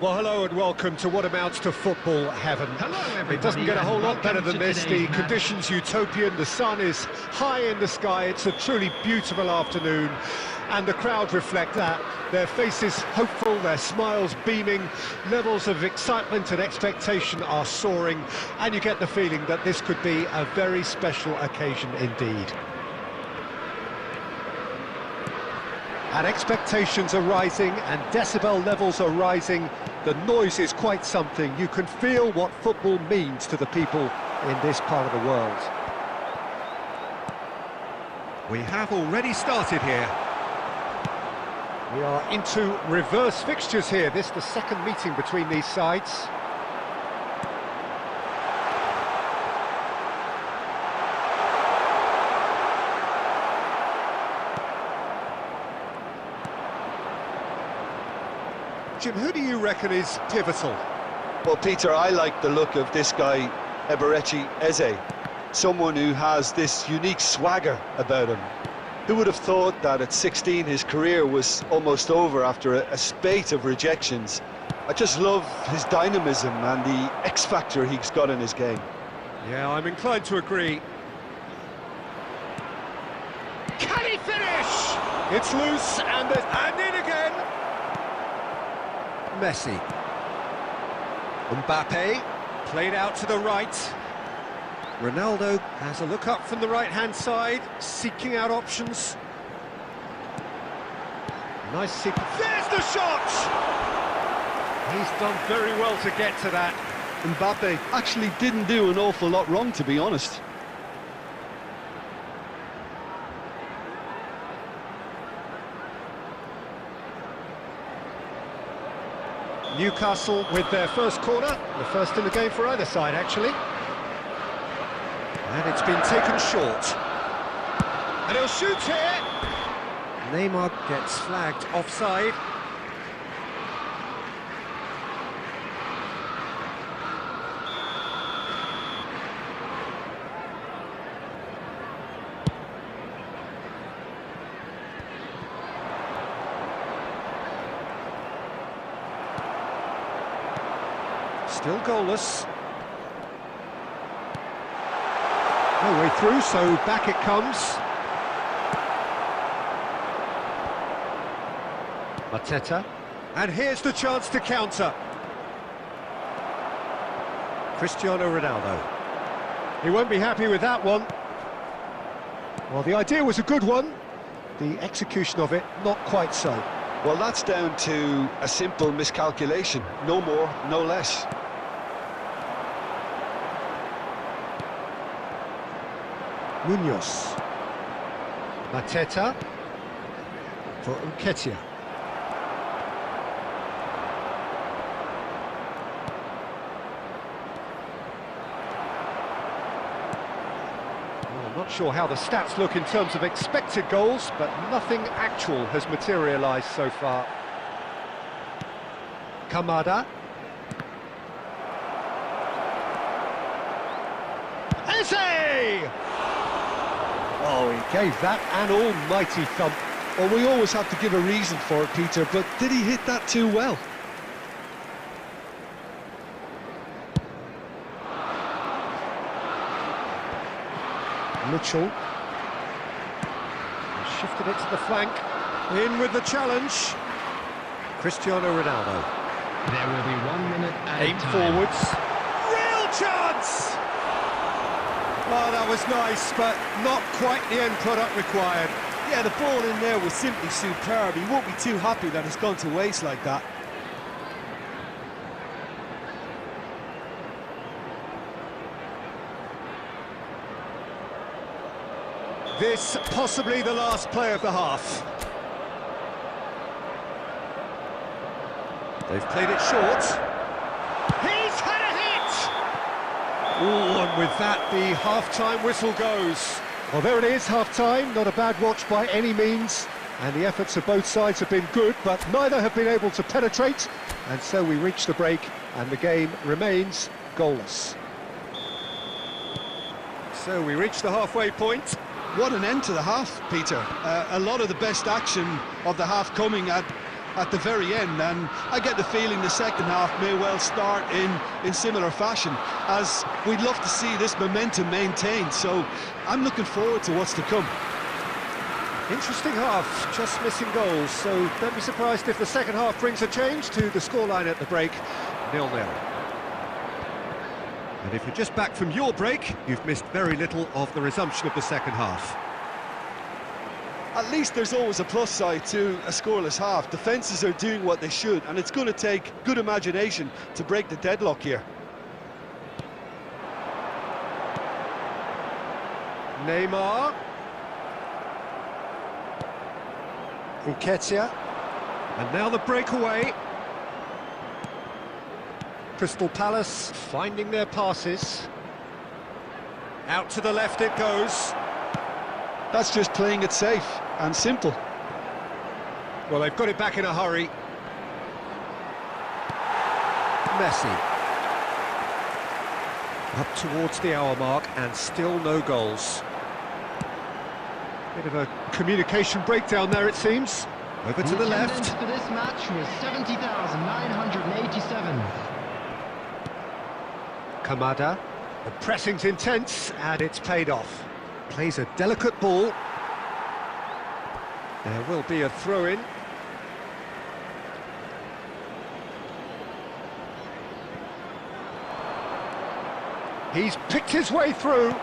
Well, hello and welcome to what amounts to football heaven. Hello, everybody. It doesn't get a whole lot better than this. The match. conditions utopian, the sun is high in the sky, it's a truly beautiful afternoon, and the crowd reflect that. Their faces hopeful, their smiles beaming, levels of excitement and expectation are soaring, and you get the feeling that this could be a very special occasion indeed. And expectations are rising and decibel levels are rising. The noise is quite something. You can feel what football means to the people in this part of the world. We have already started here. We are into reverse fixtures here. This is the second meeting between these sides. Jim, who do you reckon is pivotal? Well, Peter, I like the look of this guy, Eberechi Eze. Someone who has this unique swagger about him. Who would have thought that at 16 his career was almost over after a spate of rejections? I just love his dynamism and the X-factor he's got in his game. Yeah, I'm inclined to agree. Can he finish? It's loose and in again. Messi. Mbappe, played out to the right. Ronaldo has a look up from the right-hand side, seeking out options. Nice sequence. There's the shot! He's done very well to get to that. Mbappe actually didn't do an awful lot wrong, to be honest. Newcastle with their first corner, the first in the game for either side, actually. And it's been taken short. And he'll shoot here! Neymar gets flagged offside. Still goalless. No way through, so back it comes. Mateta. And here's the chance to counter. Cristiano Ronaldo. He won't be happy with that one. Well, the idea was a good one. The execution of it, not quite so. Well, that's down to a simple miscalculation. No more, no less. Munoz. Mateta for Nketiah. Well, I'm not sure how the stats look in terms of expected goals, but nothing actual has materialised so far. Kamada. Eze! Oh, he gave that an almighty thump. Well, we always have to give a reason for it, Peter, but did he hit that too well? Mitchell. Shifted it to the flank. In with the challenge. Cristiano Ronaldo. There will be 1 minute added Aim time. forwards. Real chance! Oh, that was nice, but not quite the end product required. Yeah, the ball in there was simply superb. He won't be too happy that it's gone to waste like that. This possibly the last play of the half. They've played it short. He's had a hit! Oh, and with that, the half-time whistle goes. Well, there it is, half-time. Not a bad watch by any means. And the efforts of both sides have been good, but neither have been able to penetrate. And so we reach the break, and the game remains goalless. So we reach the halfway point. What an end to the half, Peter. A lot of the best action of the half coming at at the very end, and I get the feeling the second half may well start in similar fashion, as we'd love to see this momentum maintained, so I'm looking forward to what's to come. Interesting half, just missing goals, so don't be surprised if the second half brings a change to the scoreline at the break, 0-0. And if you're just back from your break, you've missed very little of the resumption of the second half. At least there's always a plus side to a scoreless half. Defences are doing what they should, and it's going to take good imagination to break the deadlock here. Neymar. Nketiah. And now the breakaway. Crystal Palace finding their passes. Out to the left it goes. That's just playing it safe and simple. Well, they've got it back in a hurry. Messi. Up towards the hour mark and still no goals. Bit of a communication breakdown there, it seems. Over to the left. Attendance for this match was 70,987. Kamada. The pressing's intense and it's paid off. Plays a delicate ball. There will be a throw-in. He's picked his way through.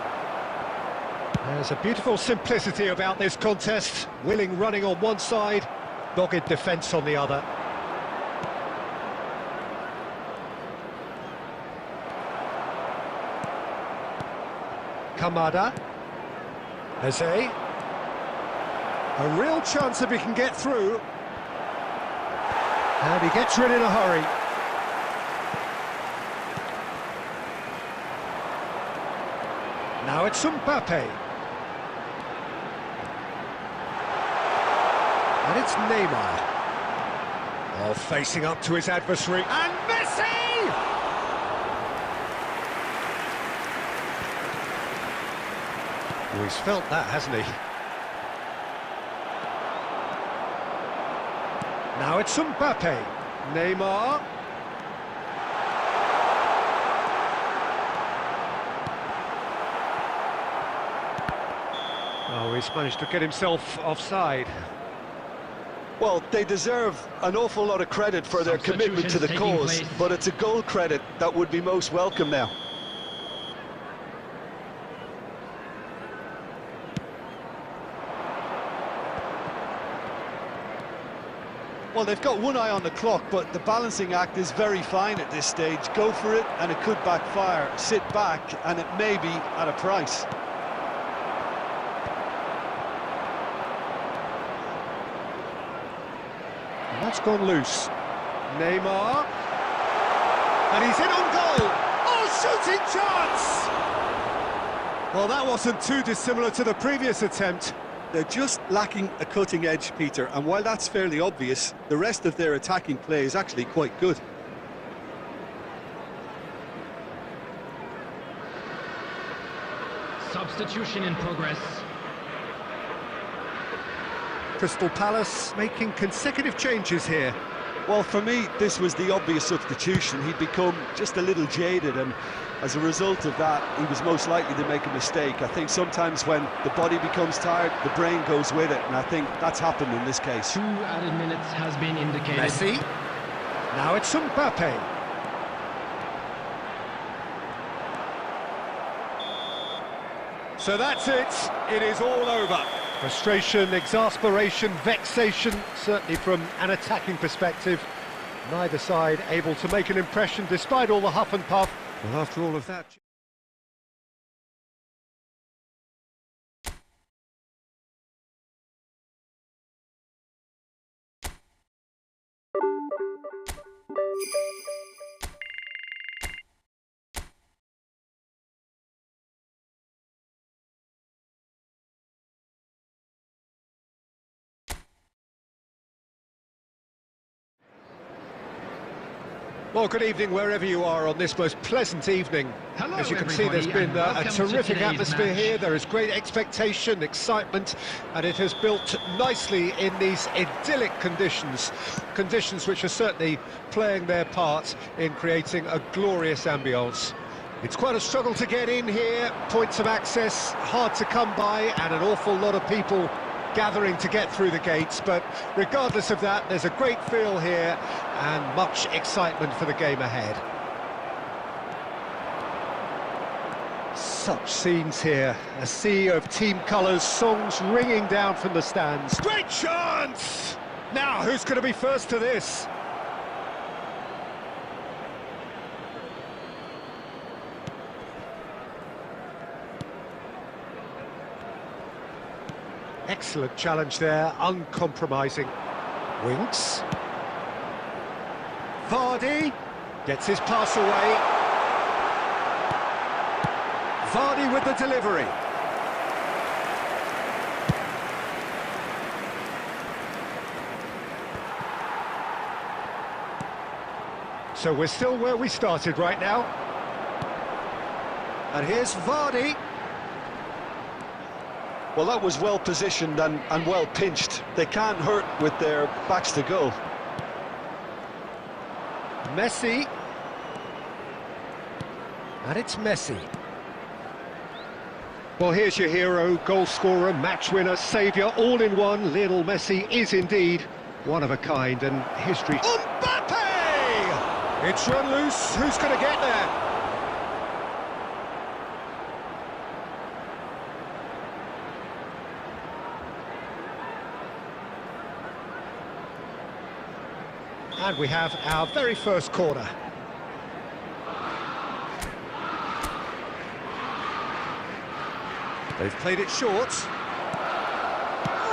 There's a beautiful simplicity about this contest. Willing running on one side, dogged defence on the other. Kamada. Eze. A real chance if he can get through. And he gets rid in a hurry. Now it's Mbappe. And it's Neymar. Oh, facing up to his adversary. And Messi! Oh, he's felt that, hasn't he? Now it's Mbappe. Neymar. Oh, he's managed to get himself offside. Well, they deserve an awful lot of credit for their commitment to the cause, but it's a goal credit that would be most welcome now. Well, they've got one eye on the clock, but the balancing act is very fine at this stage. Go for it, and it could backfire. Sit back, and it may be at a price. And that's gone loose. Neymar. And he's in on goal. Oh, shooting chance! Well, that wasn't too dissimilar to the previous attempt. They're just lacking a cutting edge, Peter, and while that's fairly obvious, the rest of their attacking play is actually quite good. Substitution in progress. Crystal Palace making consecutive changes here. Well, for me, this was the obvious substitution. He'd become just a little jaded, and as a result of that, he was most likely to make a mistake. I think sometimes when the body becomes tired, the brain goes with it, and I think that's happened in this case. 2 added minutes has been indicated. Messi. Now it's Mbappe. So that's it. It is all over. Frustration, exasperation, vexation, certainly from an attacking perspective. Neither side able to make an impression despite all the huff and puff. Well, after all of that... Well, good evening wherever you are on this most pleasant evening. Hello, As you can see, there's everybody, been and a welcome to terrific today's atmosphere match. here. There is great expectation, excitement, and it has built nicely in these idyllic conditions. Conditions which are certainly playing their part in creating a glorious ambience. It's quite a struggle to get in here, points of access hard to come by, and an awful lot of people gathering to get through the gates, but regardless of that, there's a great feel here and much excitement for the game ahead. Such scenes here, a sea of team colours, songs ringing down from the stands. Great chance! Now, who's going to be first to this? Excellent challenge there, uncompromising. Winks. Vardy gets his pass away. Vardy with the delivery. So we're still where we started right now. And here's Vardy. Well, that was well positioned and well pinched. They can't hurt with their backs to goal. Messi. And it's Messi. Well, here's your hero, goal scorer, match winner, saviour, all in one. Lionel Messi is indeed one of a kind, and history... Mbappe! It's run loose. Who's going to get there? And we have our very first corner. They've played it short.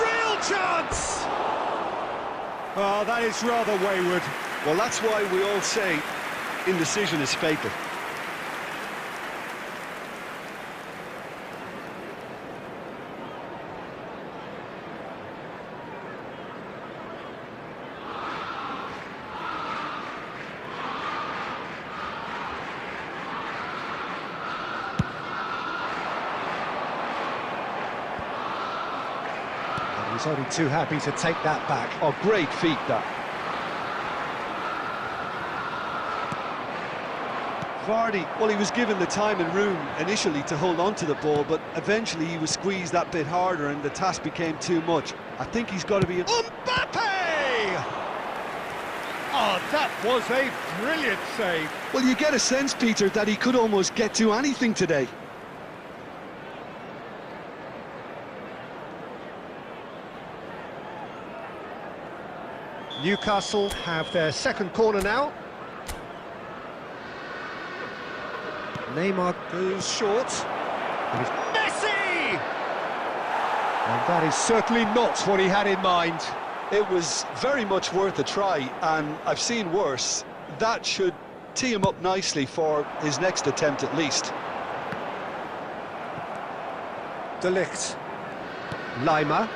Real chance! Oh, that is rather wayward. Well, that's why we all say indecision is fatal. He's only too happy to take that back. Oh, great feat, that. Vardy, well, he was given the time and room initially to hold on to the ball, but eventually he was squeezed that bit harder and the task became too much. I think he's got to be... Mbappe! Oh, that was a brilliant save. Well, you get a sense, Peter, that he could almost get to anything today. Newcastle have their second corner now. Neymar goes short. And it's Messi! And that is certainly not what he had in mind. It was very much worth a try, and I've seen worse. That should tee him up nicely for his next attempt at least. De Ligt. Lima.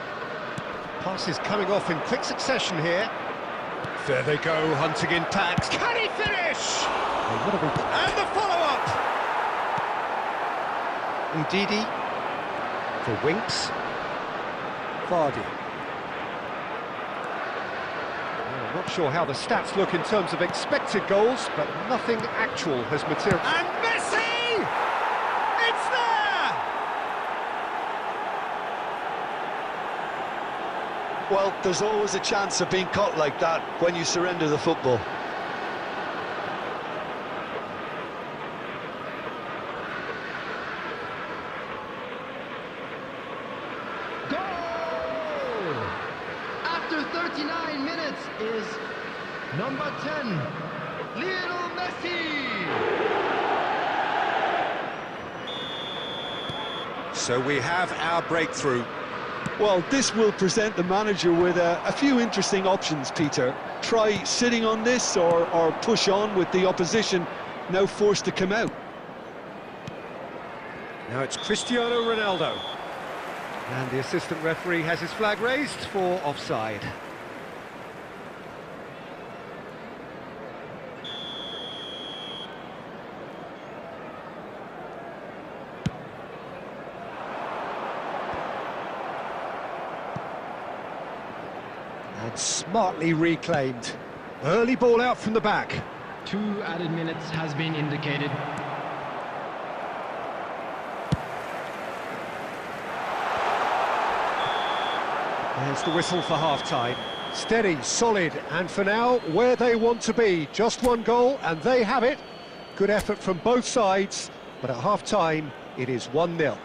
Pass is coming off in quick succession here. There they go, hunting in packs. Can he finish? And the follow-up! Ndidi for Winks. Vardy. Well, I'm not sure how the stats look in terms of expected goals, but nothing actual has materialized. And Messi! It's there! Well, there's always a chance of being caught like that when you surrender the football. Goal! After 39 minutes is number 10, Lionel Messi! So we have our breakthrough. Well, this will present the manager with a few interesting options, Peter. Try sitting on this or push on with the opposition now forced to come out. Now it's Cristiano Ronaldo. And the assistant referee has his flag raised for offside. And smartly reclaimed. Early ball out from the back. 2 added minutes has been indicated. There's the whistle for half-time. Steady, solid, and for now, where they want to be. Just one goal, and they have it. Good effort from both sides, but at half-time, it is 1-0.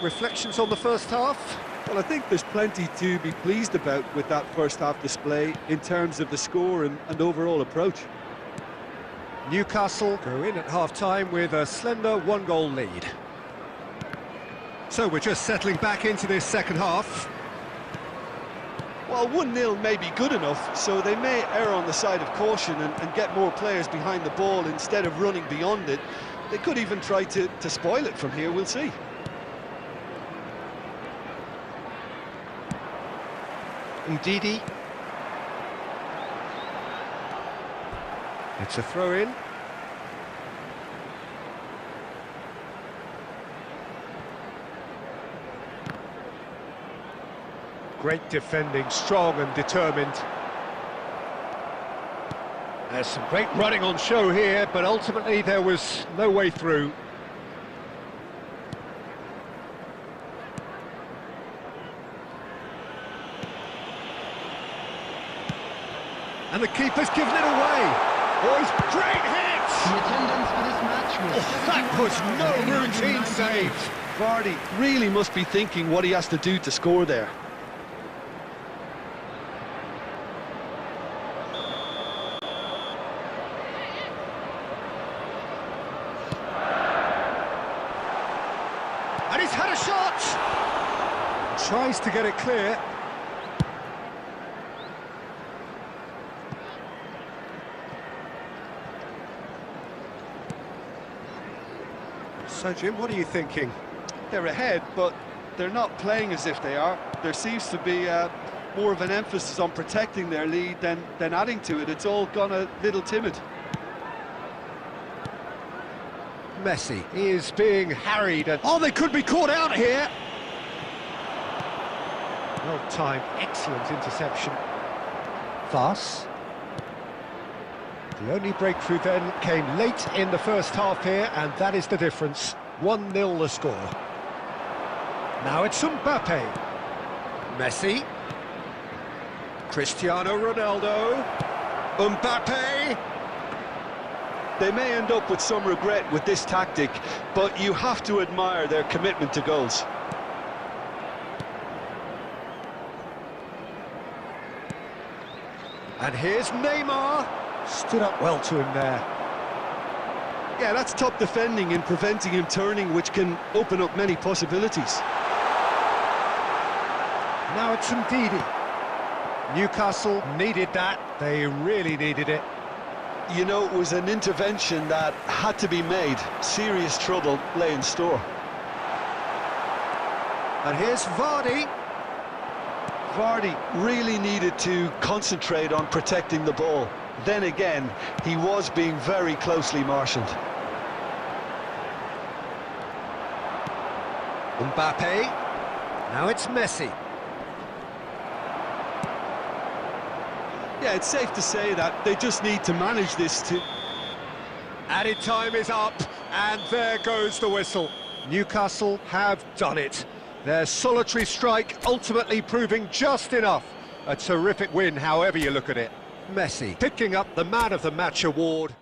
Reflections on the first half? Well, I think there's plenty to be pleased about with that first half display in terms of the score and overall approach. Newcastle go in at half-time with a slender 1-goal lead. So we're just settling back into this second half. Well, 1-0 may be good enough, so they may err on the side of caution and get more players behind the ball instead of running beyond it. They could even try to spoil it from here, we'll see. Ndidi. It's a throw-in. Great defending, strong and determined. There's some great running on show here, but ultimately there was no way through. And the keeper's given it away. Boys, great hit! The attendance for this match was That was no routine save. Vardy really must be thinking what he has to do to score there. And he's had a shot! Tries to get it clear. So, Jim, what are you thinking? They're ahead, but they're not playing as if they are. There seems to be more of an emphasis on protecting their lead than adding to it. It's all gone a little timid. Messi is being harried and... Oh, they could be caught out here! Well timed, excellent interception. Thus, the only breakthrough then came late in the first half here, and that is the difference. 1-0 the score. Now it's Mbappe. Messi. Cristiano Ronaldo. Mbappe. They may end up with some regret with this tactic, but you have to admire their commitment to goals. And here's Neymar. Stood up well to him there. Yeah, that's top defending and preventing him turning, which can open up many possibilities. Now it's Ndidi. Newcastle needed that. They really needed it. You know, it was an intervention that had to be made. Serious trouble lay in store. And here's Vardy. Vardy really needed to concentrate on protecting the ball. Then again, he was being very closely marshalled. Mbappe. Now it's Messi. Yeah, it's safe to say that they just need to manage this to... Added time is up, and there goes the whistle. Newcastle have done it. Their solitary strike ultimately proving just enough. A terrific win, however you look at it. Messi picking up the Man of the Match award.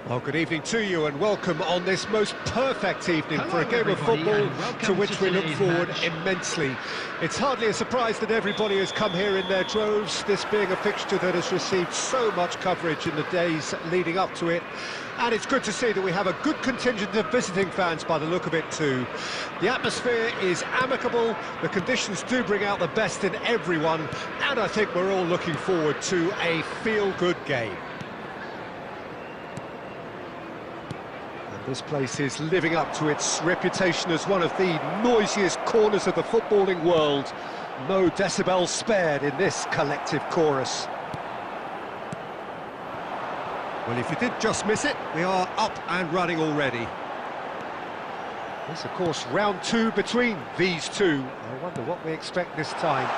Well, good evening to you and welcome on this most perfect evening for a game of football to which we look forward immensely. It's hardly a surprise that everybody has come here in their droves, this being a fixture that has received so much coverage in the days leading up to it. And it's good to see that we have a good contingent of visiting fans by the look of it too. The atmosphere is amicable, the conditions do bring out the best in everyone, and I think we're all looking forward to a feel-good game. This place is living up to its reputation as one of the noisiest corners of the footballing world. No decibels spared in this collective chorus. Well, if you did just miss it, we are up and running already. It's, of course, round two between these two. I wonder what we expect this time.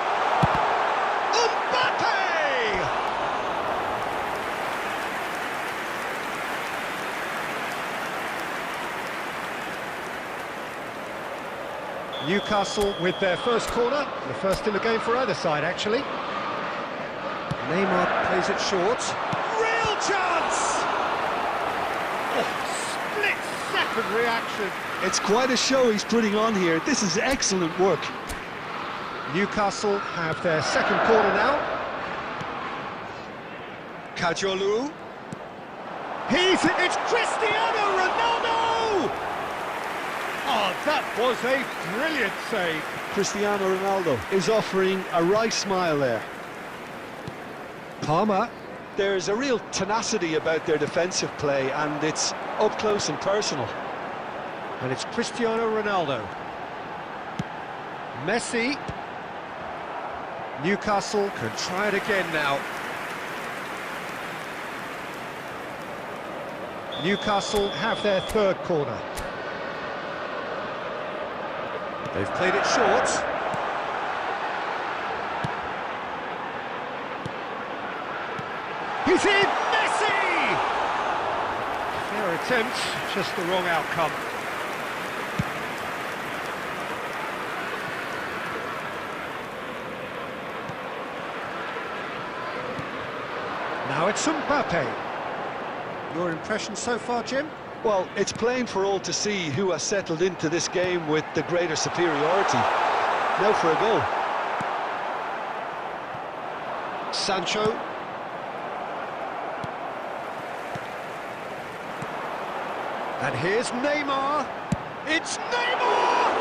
Newcastle with their first corner, the first in the game for either side, actually. Neymar plays it short. Real chance! Oh, split-second reaction. It's quite a show he's putting on here. This is excellent work. Newcastle have their second corner now. Kajolu. It's Cristiano Ronaldo! Oh, that was a brilliant save. Cristiano Ronaldo is offering a wry smile there. Palmer. There's a real tenacity about their defensive play, and it's up close and personal. And it's Cristiano Ronaldo. Messi. Newcastle can try it again now. Newcastle have their third corner. They've played it short. He's in! Messi! Fair attempt, just the wrong outcome. Now it's Mbappe. Your impression so far, Jim? Well, it's plain for all to see who has settled into this game with the greater superiority. Now for a goal. Sancho. And here's Neymar. It's Neymar!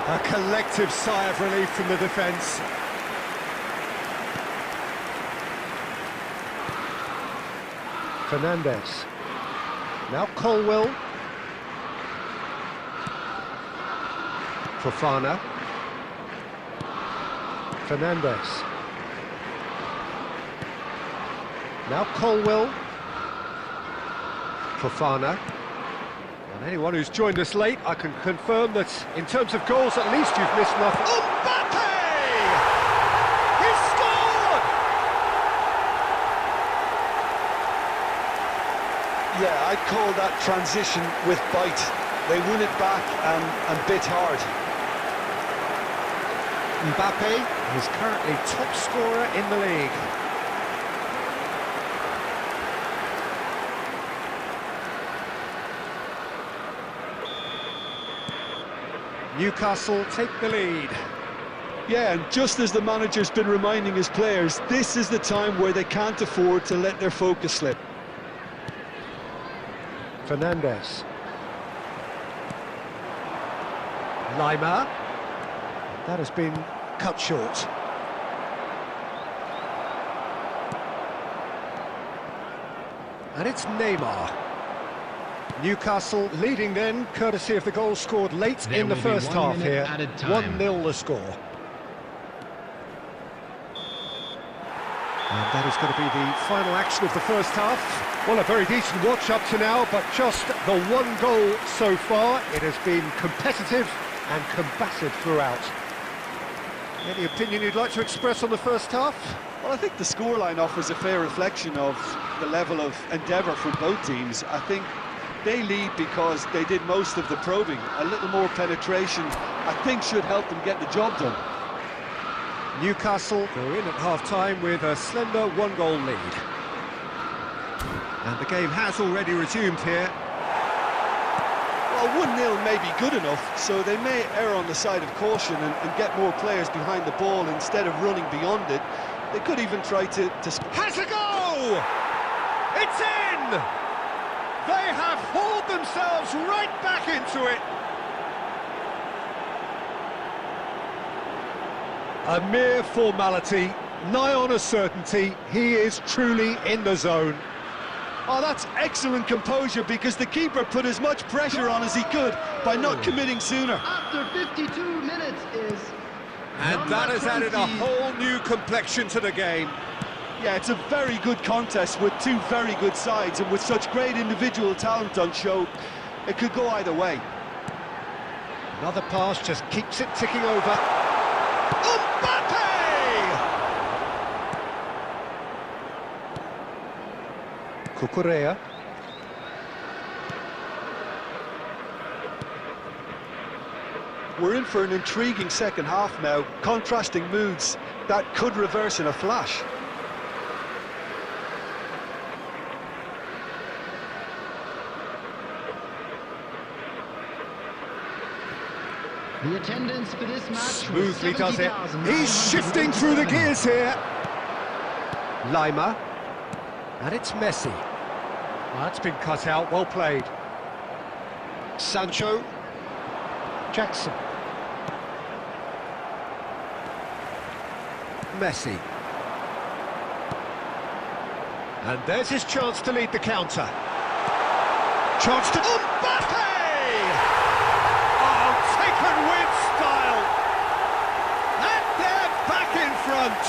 A collective sigh of relief from the defence. Fernandes. Now Colwell. Fofana. Fernandes. Now Colwell. Fofana. And anyone who's joined us late, I can confirm that in terms of goals, at least you've missed nothing. Mbappe! He's scored! Yeah, I'd call that transition with bite. They win it back and bit hard. Mbappe is currently top scorer in the league. Newcastle take the lead. Yeah, and just as the manager's been reminding his players, this is the time where they can't afford to let their focus slip. Fernandes. Lima. That has been cut short. And it's Neymar. Newcastle leading then, courtesy of the goal scored late in the first half here. 1-0 the score. And that is going to be the final action of the first half. Well, a very decent watch up to now, but just the one goal so far. It has been competitive and combative throughout. Any opinion you'd like to express on the first half? Well, I think the scoreline offers a fair reflection of the level of endeavour from both teams. I think they lead because they did most of the probing. A little more penetration, I think, should help them get the job done. Newcastle go in at half-time with a slender one-goal lead. And the game has already resumed here. Well, 1-0 may be good enough, so they may err on the side of caution and get more players behind the ball instead of running beyond it. They could even try to... Has a go! It's in! They have hauled themselves right back into it. A mere formality, nigh on a certainty. He is truly in the zone. Oh, that's excellent composure, because the keeper put as much pressure on as he could by not committing sooner. After 52 minutes is... And that has added a whole new complexion to the game. Yeah, it's a very good contest with two very good sides, and with such great individual talent on show, it could go either way. Another pass just keeps it ticking over. Mbappe! Cucurella. We're in for an intriguing second half now, contrasting moods that could reverse in a flash. The attendance for this match Smoothly was does it. 70,000. He's shifting through the gears here. Lima. And it's Messi. Well, that's been cut out, well played. Sancho. Jackson. Messi. And there's his chance to lead the counter. Chance to... Mbappe! Oh, taken with style! And they're back in front!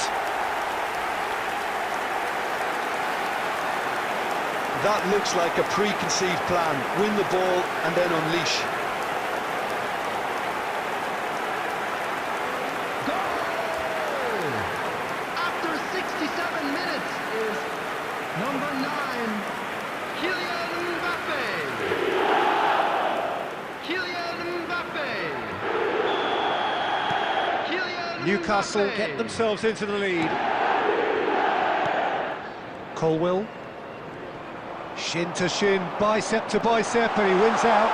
That looks like a preconceived plan. Win the ball and then unleash. Goal! After 67 minutes is number 9, Kylian Mbappe. Kylian Mbappe. Kylian Newcastle Mbappe. get themselves into the lead. Colwill. Shin to shin, bicep to bicep, and he wins out.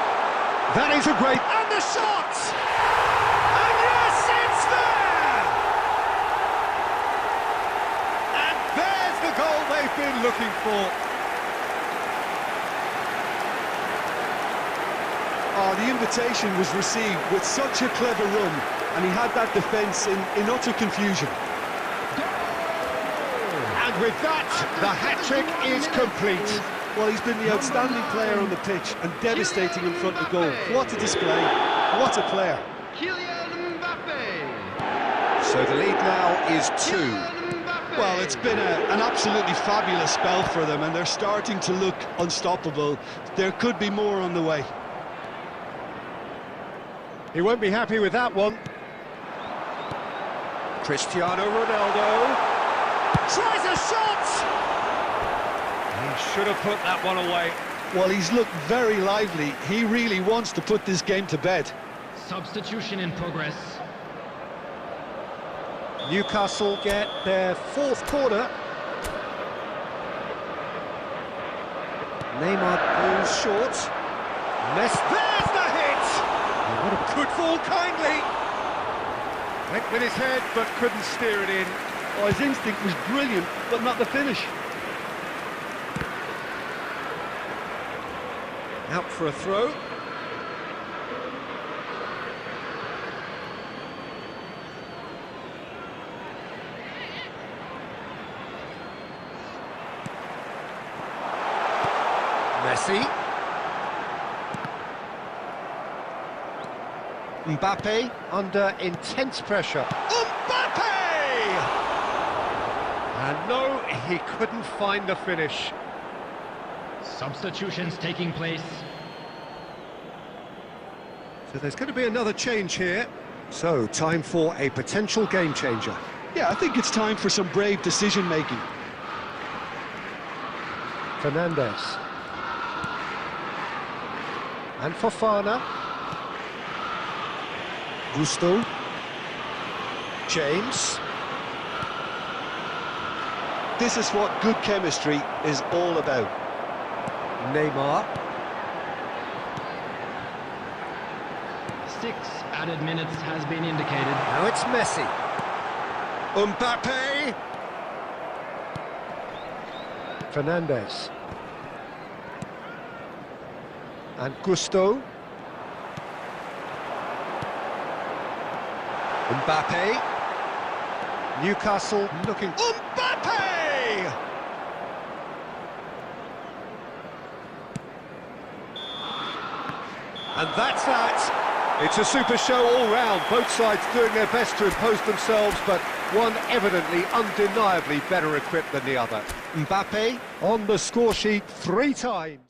That is a great... And the shot! And yes, it's there! And there's the goal they've been looking for. Oh, the invitation was received with such a clever run, and he had that defence in utter confusion. And with that, the hat-trick is complete. Well, he's been the outstanding player on the pitch and devastating in front of goal. What a display, what a player. Kylian Mbappe. So the lead now is 2. Kylian Mbappe. Well, it's been an absolutely fabulous spell for them, and they're starting to look unstoppable. There could be more on the way. He won't be happy with that one. Cristiano Ronaldo tries a shot! He should have put that one away. Well, he's looked very lively. He really wants to put this game to bed. Substitution in progress. Newcastle get their 4th corner. Neymar goes short. There's the hit! Oh, what a good ball, kindly. Went with his head, but couldn't steer it in. Oh, his instinct was brilliant, but not the finish. Out for a throw. Messi. Mbappe under intense pressure. Mbappe! And no, he couldn't find the finish. Substitutions taking place. So there's going to be another change here. So, time for a potential game changer. Yeah, I think it's time for some brave decision-making. Fernandez. And Fofana. Gusto. James. This is what good chemistry is all about. Neymar. 6 added minutes has been indicated. Now it's Messi. Mbappe. Fernandez. And Gusto. Mbappe. Newcastle looking... Mbappe! And that's that. It's a super show all round. Both sides doing their best to impose themselves, but one evidently, undeniably better equipped than the other. Mbappe on the score sheet 3 times.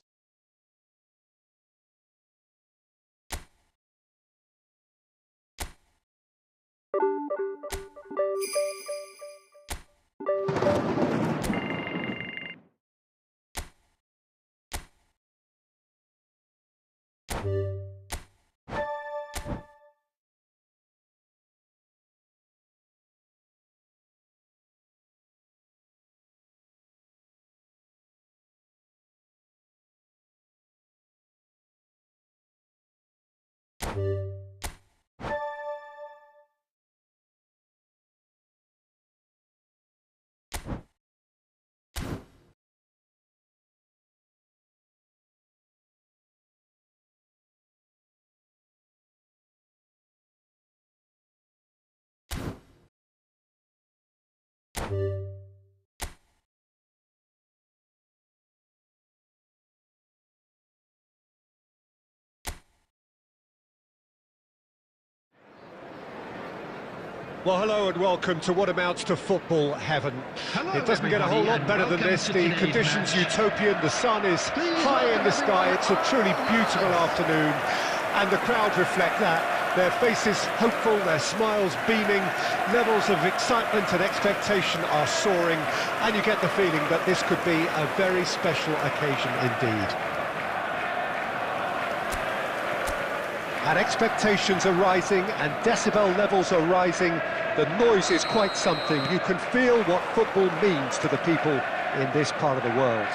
Well, hello and welcome to what amounts to football heaven. It doesn't get a whole lot better than this. The conditions utopian, the sun is high in the sky, it's a truly beautiful afternoon, and the crowd reflect that. Their faces hopeful, their smiles beaming, levels of excitement and expectation are soaring, and you get the feeling that this could be a very special occasion indeed. And expectations are rising and decibel levels are rising. The noise is quite something. You can feel what football means to the people in this part of the world.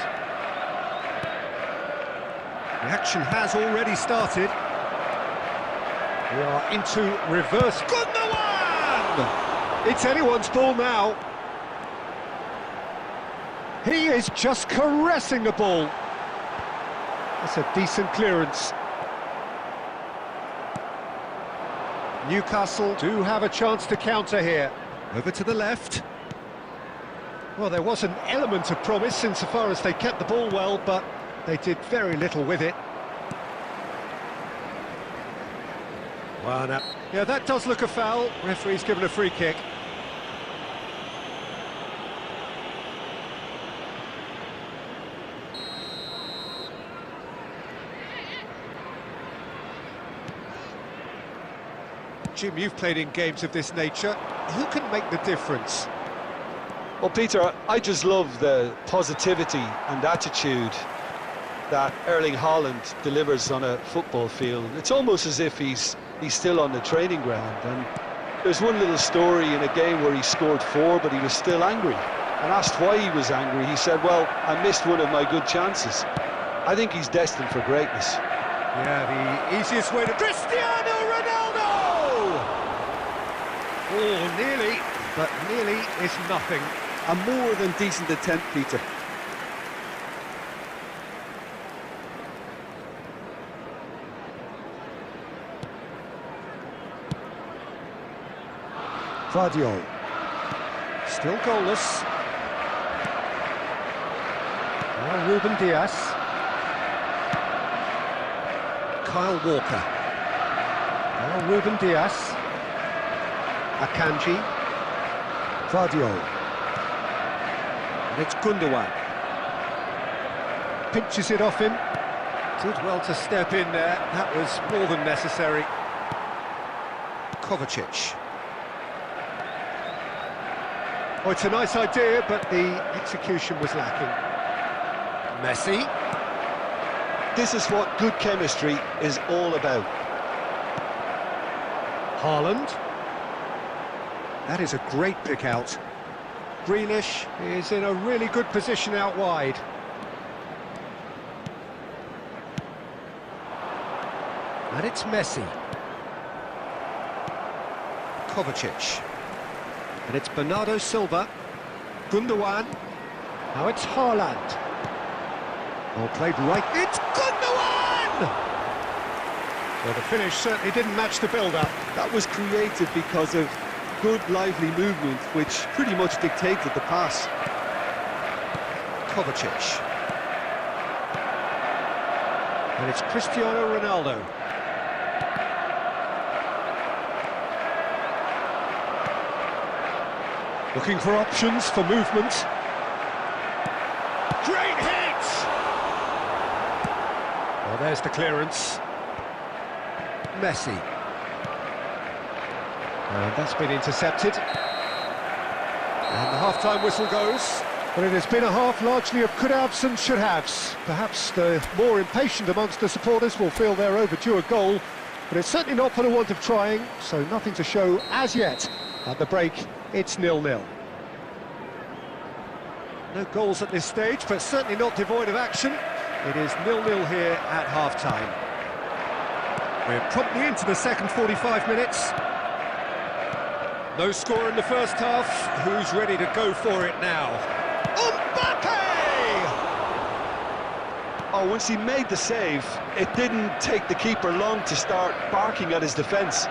The action has already started. We are into reverse. Gundogan! It's anyone's ball now. He is just caressing the ball. That's a decent clearance. Newcastle do have a chance to counter here. Over to the left. Well, there was an element of promise insofar as they kept the ball well, but they did very little with it. Well, now, yeah, that does look a foul. Referee's given a free kick. Jim, you've played in games of this nature. Who can make the difference? Well, Peter, I just love the positivity and attitude that Erling Haaland delivers on a football field. It's almost as if he's still on the training ground. And there's one little story in a game where he scored 4, but he was still angry. And asked why he was angry, he said, well, I missed one of my good chances. I think he's destined for greatness. Yeah, the easiest way to... Cristiano Ronaldo! Oh, nearly, but nearly is nothing. A more than decent attempt, Peter. Vardio. Still goalless. Now Ruben Diaz. Kyle Walker. Now Ruben Diaz. Akanji. Vardio. And it's Gundogan. Pinches it off him. Did well to step in there. That was more than necessary. Kovacic. Oh, it's a nice idea, but the execution was lacking. Messi. This is what good chemistry is all about. Haaland. That is a great pick out. Grealish is in a really good position out wide. And it's Messi. Kovacic. And it's Bernardo Silva. Gundogan. Now it's Haaland. Well played right. It's Gundogan! Well, the finish certainly didn't match the build-up. That was created because of good, lively movement, which pretty much dictated the pass. Kovacic. And it's Cristiano Ronaldo. Looking for options for movement. Great hit! Well, there's the clearance. Messi. And that's been intercepted. And the half-time whistle goes. Well, it has been a half largely of could-haves and should-haves. Perhaps the more impatient amongst the supporters will feel they're overdue a goal, but it's certainly not for the want of trying, so nothing to show as yet. At the break, it's 0-0. No goals at this stage, but certainly not devoid of action. It is 0-0 here at half-time. We're promptly into the second 45 minutes. No score in the first half. Who's ready to go for it now? Mbappe! Oh, once he made the save, it didn't take the keeper long to start barking at his defence.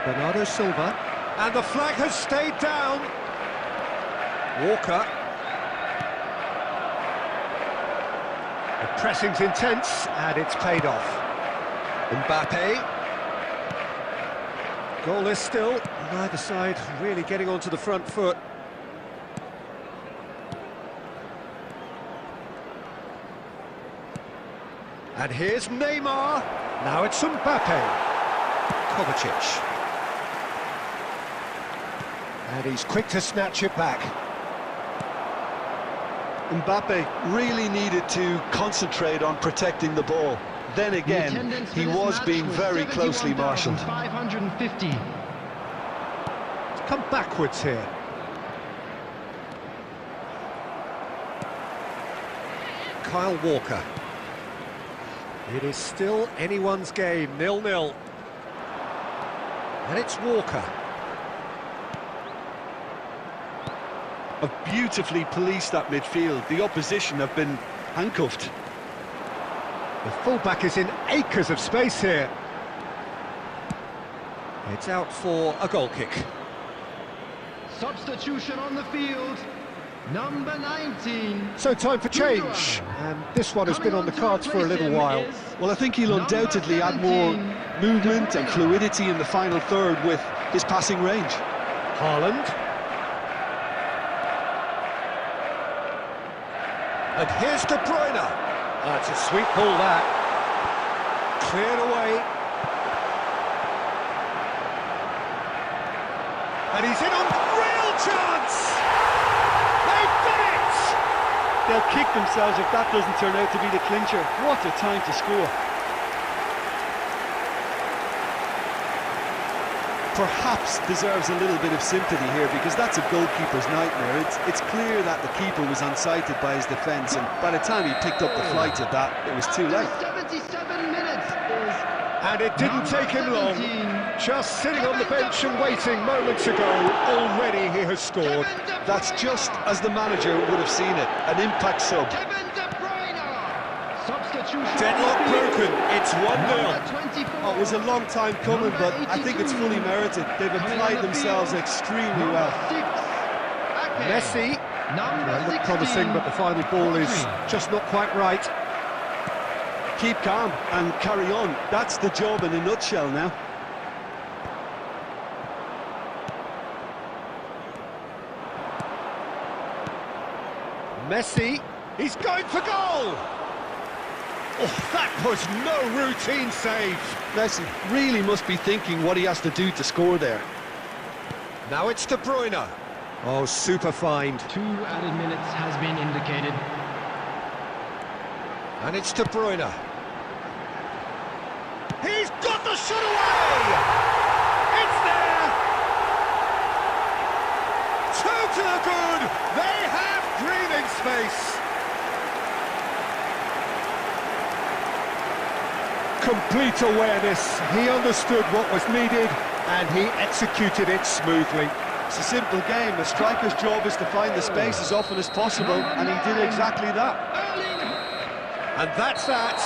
Bernardo Silva. And the flag has stayed down. Walker. The pressing's intense, and it's paid off. Mbappe. Goalless still, neither side really getting onto the front foot. And here's Neymar. Now it's Mbappe. Kovacic. And he's quick to snatch it back. Mbappe really needed to concentrate on protecting the ball. Then again, he was being very closely marshalled. 550. Come backwards here. Kyle Walker. It is still anyone's game, 0-0. And it's Walker. Have beautifully policed that midfield. The opposition have been handcuffed. The fullback is in acres of space here. It's out for a goal kick. Substitution on the field. Number 19. So time for change, and this one has been on the cards for a little while. Well, I think he'll undoubtedly add more movement and fluidity in the final third with his passing range. Haaland. And here's De Bruyne. That's a sweet ball, that. Cleared away. And he's in on real chance! They've done it! They'll kick themselves if that doesn't turn out to be the clincher. What a time to score. Perhaps deserves a little bit of sympathy here, because that's a goalkeeper's nightmare. It's clear that the keeper was unsighted by his defence, and by the time he picked up the flight of that, it was too late. 77 minutes is And it didn't take him long. Just sitting on the bench and waiting moments ago, already he has scored. That's just as the manager would have seen it, an impact sub. Deadlock broken, it's 1-0. Oh, it was a long time coming, but I think it's fully merited. They've applied themselves extremely well. Messi. Number Looked promising, but the final ball is just not quite right. Keep calm and carry on. That's the job in a nutshell now. Messi, he's going for goal! Oh, that was no routine save. Messi really must be thinking what he has to do to score there. Now it's De Bruyne. Oh, super find. 2 added minutes has been indicated. And it's De Bruyne. He's got the shot away! It's there! 2 to the good! They have breathing space! Complete awareness. He understood what was needed and he executed it smoothly. It's a simple game. A striker's job is to find the space as often as possible, and he did exactly that. And that's that.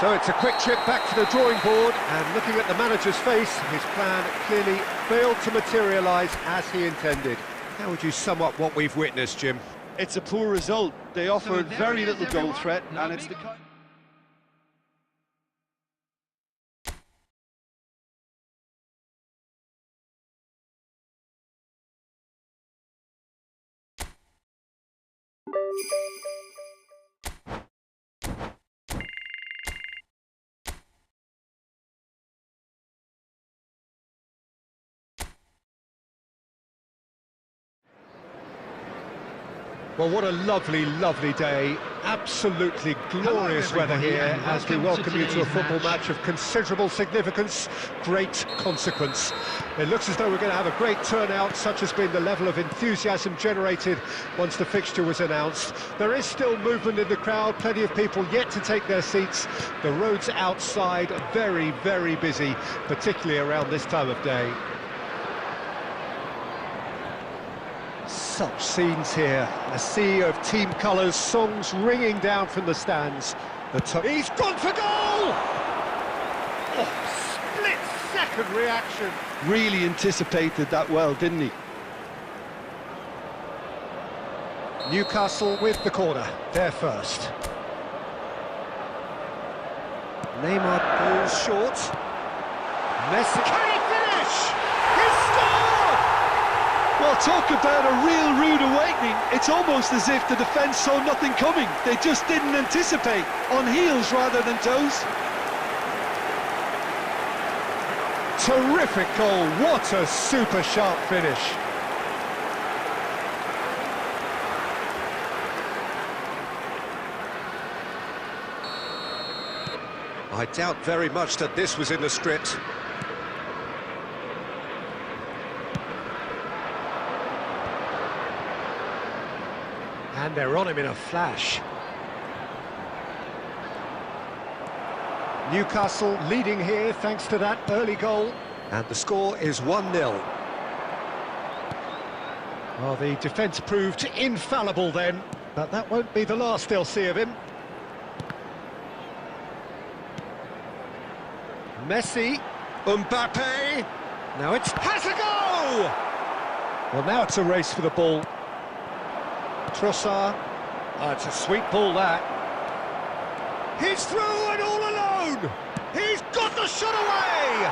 So it's a quick trip back to the drawing board, and looking at the manager's face, his plan clearly failed to materialise as he intended. How would you sum up what we've witnessed, Jim? It's a poor result. They offered very little goal threat, and it's the kind... Well, what a lovely, lovely day. Absolutely glorious weather here as we welcome you to a football match of considerable significance, great consequence. It looks as though we're going to have a great turnout, such has been the level of enthusiasm generated once the fixture was announced. There is still movement in the crowd, plenty of people yet to take their seats. The roads outside are very, very busy, particularly around this time of day. Such scenes here, a sea of team colours, songs ringing down from the stands. He's gone for goal! Oh, split-second reaction. Really anticipated that well, didn't he? Newcastle with the corner, they're first. Neymar goes short. Messi, can he finish? He scored! Well, talk about a real rude awakening. It's almost as if the defence saw nothing coming. They just didn't anticipate, on heels rather than toes. Terrific goal, what a super sharp finish. I doubt very much that this was in the script. And they're on him in a flash. Newcastle leading here thanks to that early goal. And the score is 1-0. Well, the defence proved infallible then, but that won't be the last they'll see of him. Messi, Mbappe, now it's has a go! Well, now it's a race for the ball. Trossard, it's a sweet ball that. He's through and all alone! He's got the shot away!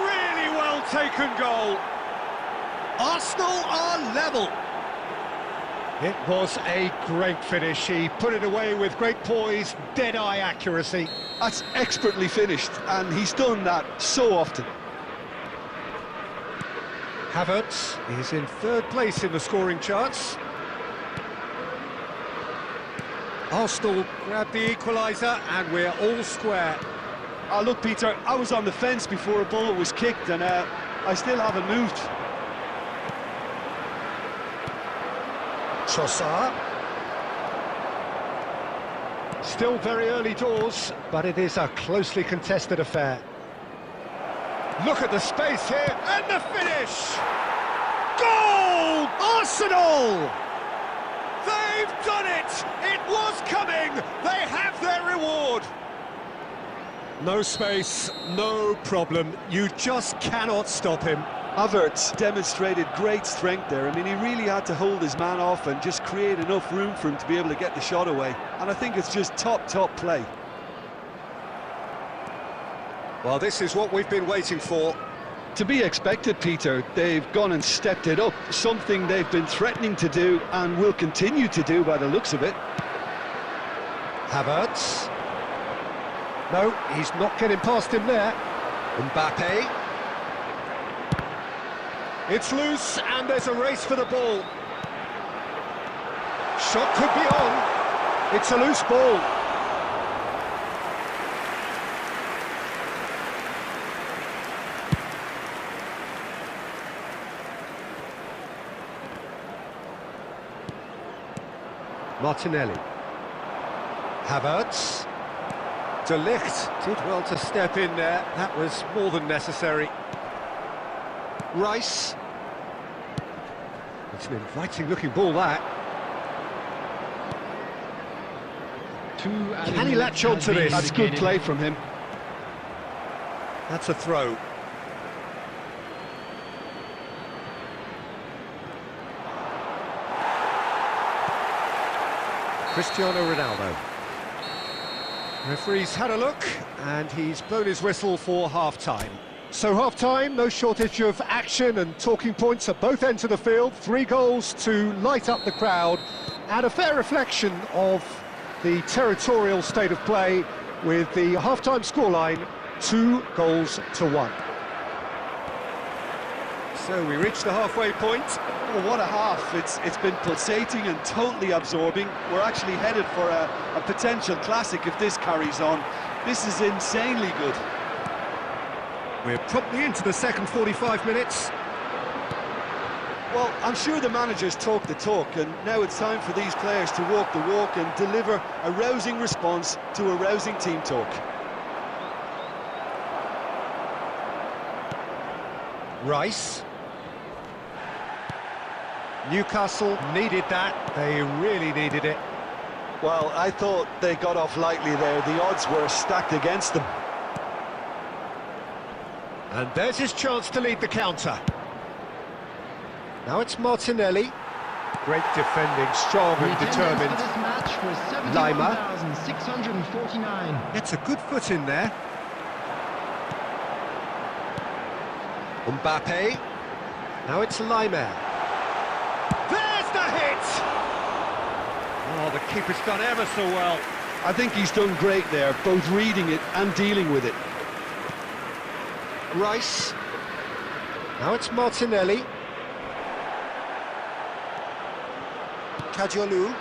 Really well taken goal. Arsenal are level. It was a great finish. He put it away with great poise, dead-eye accuracy. That's expertly finished, and he's done that so often. Havertz is in third place in the scoring charts. Arsenal grab the equaliser, and we're all square. Oh, look, Peter, I was on the fence before a bullet was kicked, and I still haven't moved. Trossard. Still very early doors, but it is a closely contested affair. Look at the space here, and the finish! Goal! Arsenal! They've done it! It was coming! They have their reward! No space, no problem. You just cannot stop him. Havertz demonstrated great strength there. I mean, he really had to hold his man off and just create enough room for him to be able to get the shot away. And I think it's just top play. Well, this is what we've been waiting for. To be expected, Peter. They've gone and stepped it up, something they've been threatening to do and will continue to do by the looks of it. Havertz. No, he's not getting past him there. Mbappe. It's loose, and there's a race for the ball. Shot could be on. It's a loose ball. Martinelli. Havertz. De Ligt did well to step in there. That was more than necessary. Rice. It's an inviting-looking ball, that. Can he latch on to this? That's good play from him. That's a throw. Cristiano Ronaldo. Referee's had a look, and he's blown his whistle for half-time. So half-time, no shortage of action and talking points at both ends of the field. 3 goals to light up the crowd, And a fair reflection of the territorial state of play with the half-time scoreline 2-1. So we reach the halfway point. Oh, what a half. It's been pulsating and totally absorbing. We're actually headed for a potential classic if this carries on. This is insanely good. We're promptly into the second 45 minutes. Well, I'm sure the managers talk the talk, and now it's time for these players to walk the walk and deliver a rousing response to a rousing team talk. Rice. Newcastle needed that, they really needed it. Well, I thought they got off lightly there. The odds were stacked against them. And there's his chance to lead the counter. Now it's Martinelli. Great defending, strong and determined. For this match was Lima. 71,649. Gets a good foot in there. Mbappe. Now it's Lima. There's the hit! Oh, the keeper's done ever so well. I think he's done great there, both reading it and dealing with it. Rice. Now it's Martinelli. Kajolu.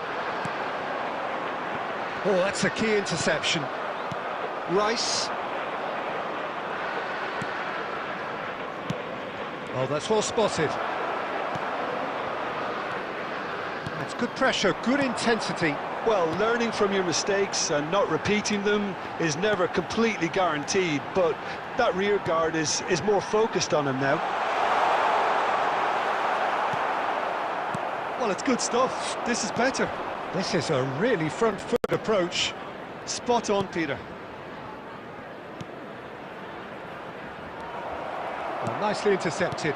Oh, that's a key interception. Rice. Oh, that's well spotted. That's good pressure, good intensity. Well, learning from your mistakes and not repeating them is never completely guaranteed, but that rear guard is more focused on him now. Well, it's good stuff. This is better. This is a really front-foot approach. Spot on, Peter. Well, nicely intercepted.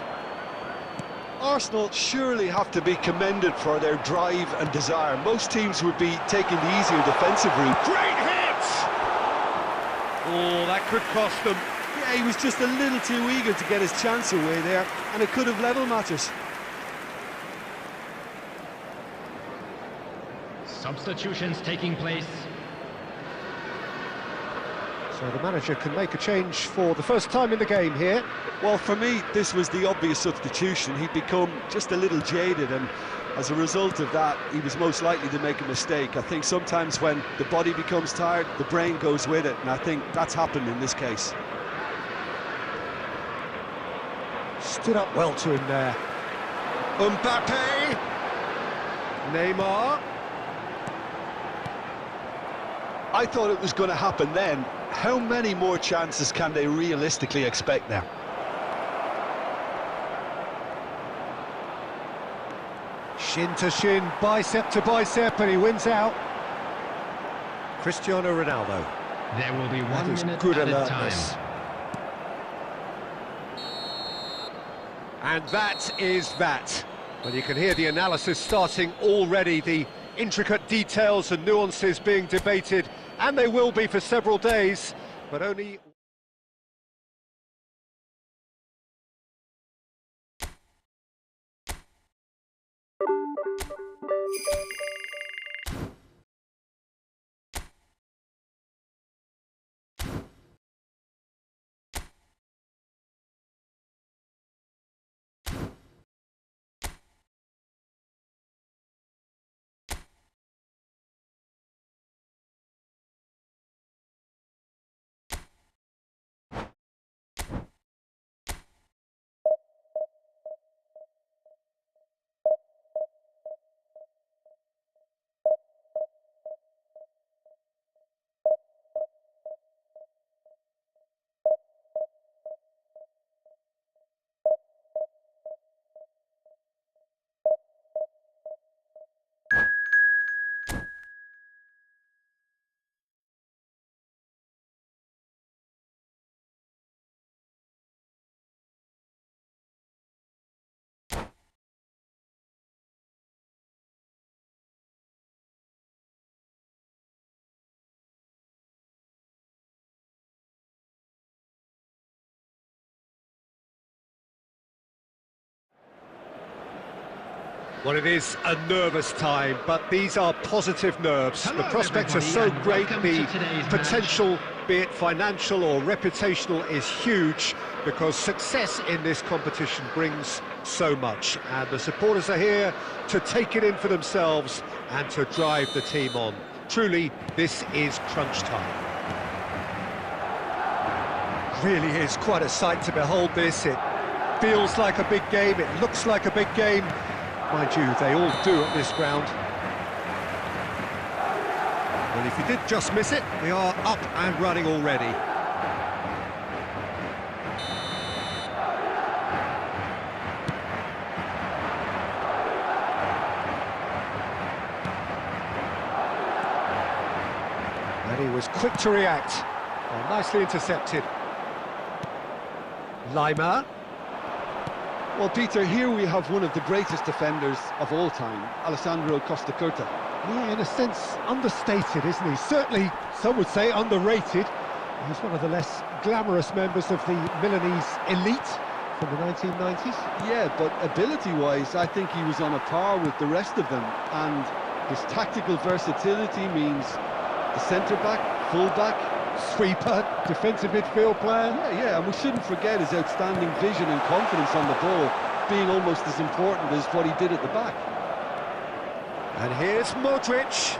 Arsenal surely have to be commended for their drive and desire. Most teams would be taking the easier defensive route. Great hit! Oh, that could cost them. Yeah, he was just a little too eager to get his chance away there, and it could have level matters. Substitutions taking place. So the manager can make a change for the first time in the game here. Well, for me, this was the obvious substitution. He'd become just a little jaded, and as a result of that, he was most likely to make a mistake. I think sometimes when the body becomes tired, the brain goes with it, and I think that's happened in this case. Stood up well to him there. Mbappe! Neymar. I thought it was going to happen then. How many more chances can they realistically expect now? Shin to shin, bicep to bicep, and he wins out. Cristiano Ronaldo. There will be That 1 is minute good added alertness. time. And that is that. Well, you can hear the analysis starting already, the intricate details and nuances being debated, and they will be for several days, but only... Well, it is a nervous time, but these are positive nerves. Hello, the prospects are everybody, so and great, welcome the to today's potential, be it financial or reputational, is huge, because success in this competition brings so much, and the supporters are here to take it in for themselves and to drive the team on. Truly, this is crunch time. Really is quite a sight to behold this. It feels like a big game, it looks like a big game. Mind you, they all do at this ground. Well, if you did just miss it, we are up and running already. And he was quick to react. Well, nicely intercepted. Lima. Well, Peter, here we have one of the greatest defenders of all time, Alessandro Costa Curta. Yeah, in a sense, understated, isn't he? Certainly, some would say underrated. He's one of the less glamorous members of the Milanese elite from the 1990s. Yeah, but ability-wise, I think he was on a par with the rest of them, and his tactical versatility means the centre-back, full-back, Sweeper, defensive midfield player. Yeah, and we shouldn't forget his outstanding vision and confidence on the ball being almost as important as what he did at the back. And here's Modric.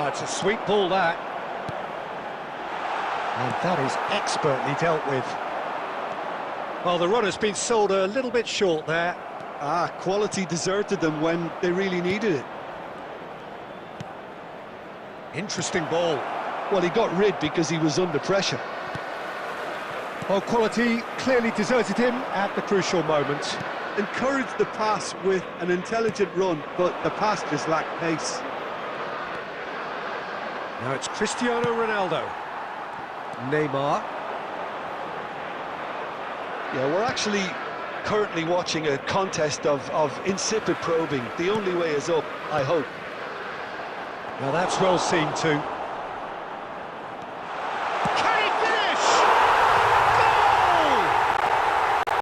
It's a sweet ball, that. And that is expertly dealt with. Well, the run has been sold a little bit short there. Quality deserted them when they really needed it. Interesting ball. Well, he got rid because he was under pressure. Well, quality clearly deserted him at the crucial moment. Encouraged the pass with an intelligent run, but the pass just lacked pace. Now it's Cristiano Ronaldo. Neymar. Yeah, we're actually currently watching a contest of insipid probing. The only way is up, I hope. Now that's well seen too.